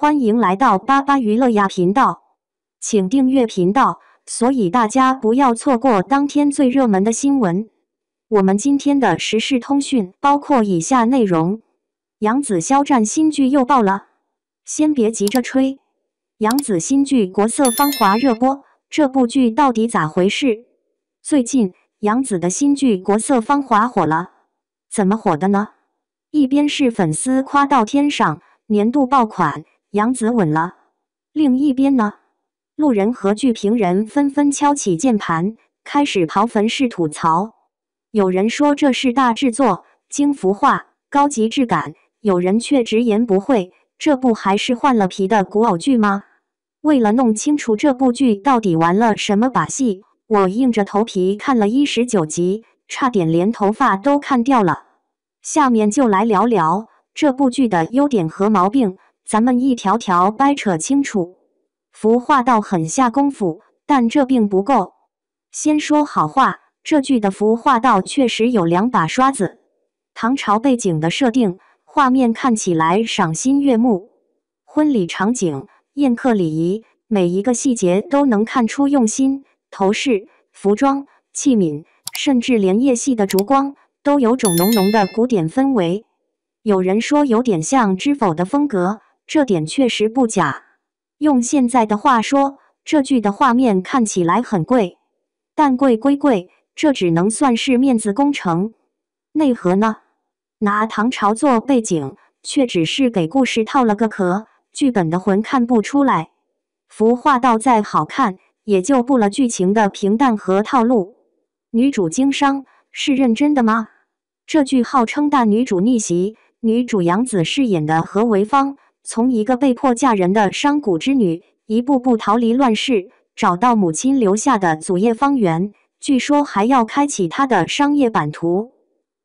欢迎来到巴巴娱乐呀频道，请订阅频道，所以大家不要错过当天最热门的新闻。我们今天的时事通讯包括以下内容：杨紫肖战新剧又爆了，先别急着吹。杨紫新剧《国色芳华》热播，这部剧到底咋回事？最近杨紫的新剧《国色芳华》火了，怎么火的呢？一边是粉丝夸到天上，年度爆款，杨紫稳了；另一边呢，路人和剧评人纷纷敲起键盘，开始刨坟式吐槽。有人说这是大制作、精服化、高级质感，有人却直言不讳，这不还是换了皮的古偶剧吗？为了弄清楚这部剧到底玩了什么把戏，我硬着头皮看了19集，差点连头发都看掉了。下面就来聊聊这部剧的优点和毛病，咱们一条条掰扯清楚。服化道很下功夫，但这并不够。先说好话，这剧的服化道确实有2把刷子。唐朝背景的设定，画面看起来赏心悦目。婚礼场景、宴客礼仪，每一个细节都能看出用心。头饰、服装、器皿，甚至连夜戏的烛光，都有种浓浓的古典氛围。有人说有点像知否的风格，这点确实不假。用现在的话说，这剧的画面看起来很贵，但贵归贵，这只能算是面子工程。内核呢？拿唐朝做背景，却只是给故事套了个壳，剧本的魂看不出来。服化道再好看，也救不了剧情的平淡和套路。女主经商是认真的吗？这剧号称大女主逆袭，女主杨紫饰演的何为芳，从一个被迫嫁人的商贾之女，一步步逃离乱世，找到母亲留下的祖业方圆，据说还要开启她的商业版图。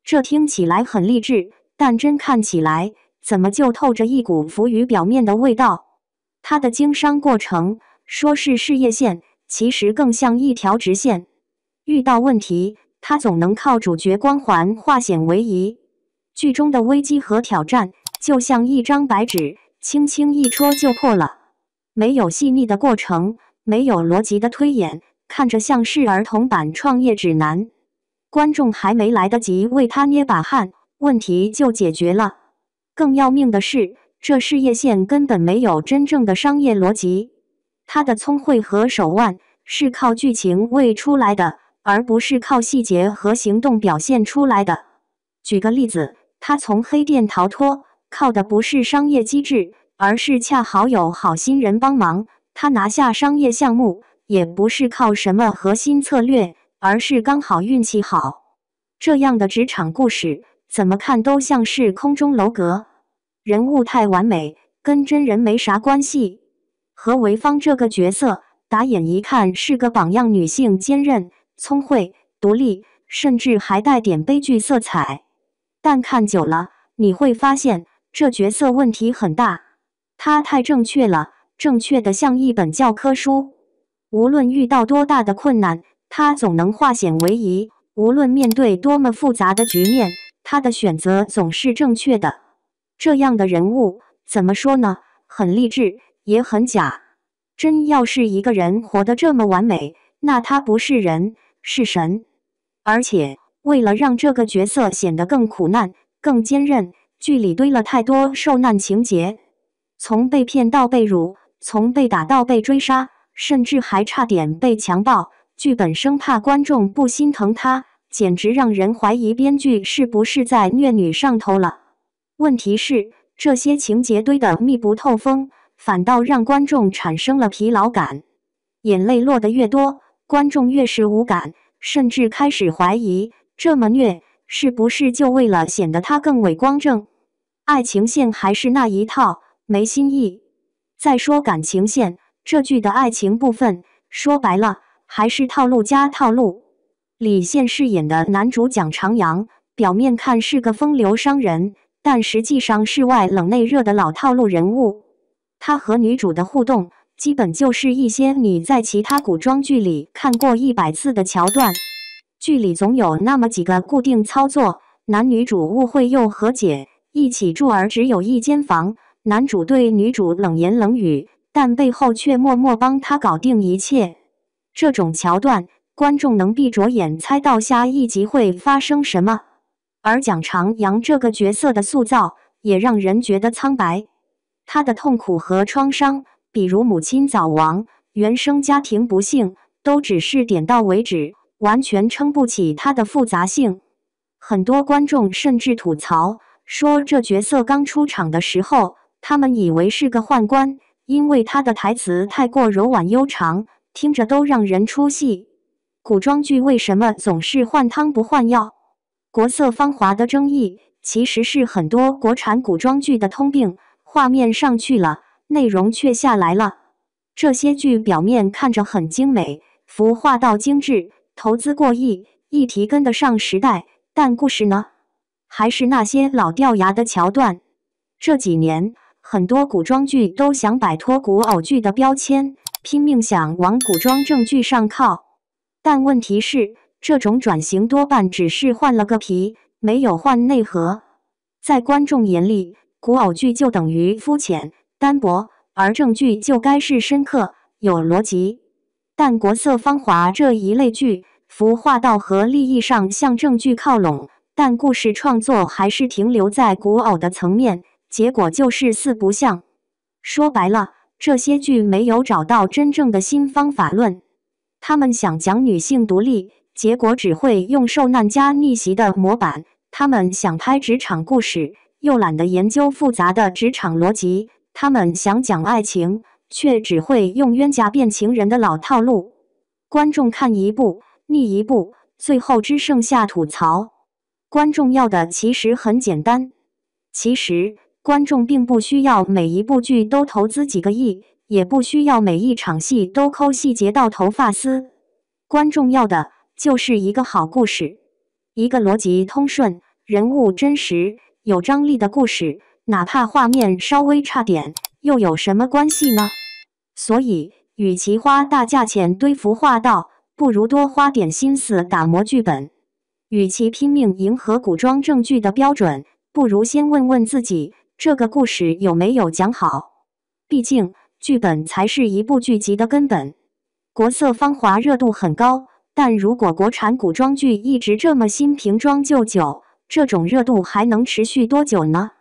这听起来很励志，但真看起来，怎么就透着一股浮于表面的味道？她的经商过程，说是事业线，其实更像一条直线。遇到问题，他总能靠主角光环化险为夷。剧中的危机和挑战，就像一张白纸，轻轻一戳就破了。没有细腻的过程，没有逻辑的推演，看着像是儿童版创业指南。观众还没来得及为他捏把汗，问题就解决了。更要命的是，这事业线根本没有真正的商业逻辑。他的聪慧和手腕是靠剧情喂出来的，而不是靠细节和行动表现出来的。举个例子，他从黑店逃脱，靠的不是商业机制，而是恰好有好心人帮忙。他拿下商业项目，也不是靠什么核心策略，而是刚好运气好。这样的职场故事，怎么看都像是空中楼阁，人物太完美，跟真人没啥关系。何为芳这个角色，打眼一看是个榜样女性，坚韧、聪慧、独立，甚至还带点悲剧色彩。但看久了，你会发现这角色问题很大。她太正确了，正确的像一本教科书。无论遇到多大的困难，她总能化险为夷；无论面对多么复杂的局面，她的选择总是正确的。这样的人物，怎么说呢？很励志，也很假。真要是一个人活得这么完美，那他不是人，是神。而且，为了让这个角色显得更苦难、更坚韧，剧里堆了太多受难情节。从被骗到被辱，从被打到被追杀，甚至还差点被强暴。剧本生怕观众不心疼他，简直让人怀疑编剧是不是在虐女上头了。问题是，这些情节堆得密不透风，反倒让观众产生了疲劳感。眼泪落得越多，观众越是无感，甚至开始怀疑，这么虐，是不是就为了显得他更伟光正？爱情线还是那一套，没新意。再说感情线，这剧的爱情部分，说白了，还是套路加套路。李现饰演的男主蒋长阳，表面看是个风流商人，但实际上是外冷内热的老套路人物。他和女主的互动，基本就是一些你在其他古装剧里看过100次的桥段。剧里总有那么几个固定操作，男女主误会又和解，一起住而只有一间房，男主对女主冷言冷语，但背后却默默帮她搞定一切。这种桥段，观众能闭着眼猜到下一集会发生什么。而蒋长阳这个角色的塑造，也让人觉得苍白。他的痛苦和创伤，比如母亲早亡、原生家庭不幸，都只是点到为止，完全撑不起他的复杂性。很多观众甚至吐槽说，这角色刚出场的时候，他们以为是个宦官，因为他的台词太过柔婉悠长，听着都让人出戏。古装剧为什么总是换汤不换药？国色芳华的争议其实是很多国产古装剧的通病，画面上去了，内容却下来了。这些剧表面看着很精美，服化道精致，投资过亿，议题跟得上时代，但故事呢？还是那些老掉牙的桥段。这几年，很多古装剧都想摆脱古偶剧的标签，拼命想往古装正剧上靠。但问题是，这种转型多半只是换了个皮，没有换内核。在观众眼里，古偶剧就等于肤浅、单薄，而正剧就该是深刻、有逻辑。但国色芳华这一类剧，服化道和利益上向正剧靠拢，但故事创作还是停留在古偶的层面，结果就是四不像。说白了，这些剧没有找到真正的新方法论。他们想讲女性独立，结果只会用受难加逆袭的模板；他们想拍职场故事，又懒得研究复杂的职场逻辑；他们想讲爱情，却只会用冤家变情人的老套路。观众看一部腻一部，最后只剩下吐槽。观众要的其实很简单，其实观众并不需要每一部剧都投资几个亿，也不需要每一场戏都抠细节到头发丝。观众要的就是一个好故事，一个逻辑通顺、人物真实、有张力的故事，哪怕画面稍微差点，又有什么关系呢？所以，与其花大价钱堆服化道，不如多花点心思打磨剧本；与其拼命迎合古装正剧的标准，不如先问问自己，这个故事有没有讲好？毕竟，剧本才是一部剧集的根本。国色芳华热度很高，但如果国产古装剧一直这么新瓶装旧酒，这种热度还能持续多久呢？